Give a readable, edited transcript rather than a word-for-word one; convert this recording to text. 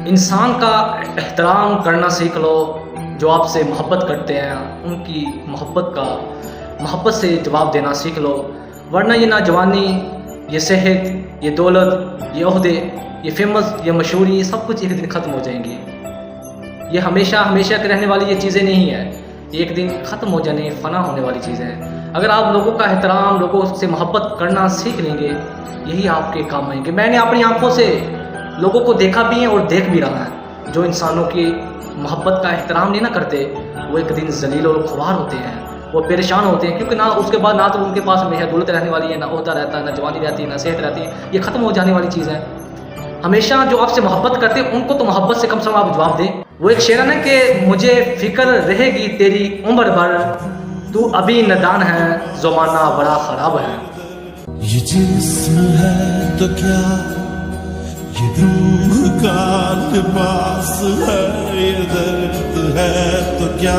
इंसान का एहतराम करना सीख लो। जो आपसे मोहब्बत करते हैं उनकी मोहब्बत से जवाब देना सीख लो, वरना ये नौजवानी, ये सेहत, ये दौलत, ये ओहदे, ये फेमस, ये मशहूरी, ये सब कुछ एक दिन ख़त्म हो जाएंगी। ये हमेशा हमेशा के रहने वाली ये चीज़ें नहीं है, ये एक दिन ख़त्म हो जाने, फ़ना होने वाली चीज़ें हैं। अगर आप लोगों का एहतराम, लोगों से मोहब्बत करना सीख लेंगे, यही आपके काम आएंगे। मैंने अपनी आंखों से लोगों को देखा भी है और देख भी रहा है, जो इंसानों की मोहब्बत का एहतराम नहीं ना करते, वो एक दिन जलील और खुवार होते हैं, वो परेशान होते हैं, क्योंकि ना उसके बाद ना तो उनके पास हमेशा दौलत रहने वाली है, ना ओहदा रहता है, ना जवानी रहती है, ना सेहत रहती है, ये ख़त्म हो जाने वाली चीज़ है। हमेशा जो आपसे मोहब्बत करते हैं उनको तो मोहब्बत से कम से कम आप जवाब दें। वो एक शेर है ना कि मुझे फ़िक्र रहेगी तेरी उम्र भर, तू अभी नदान है, ज़माना बड़ा ख़राब है। ये जिस्म है तो क्या, ये रूह का लिबास है, ये दर्द है तो क्या,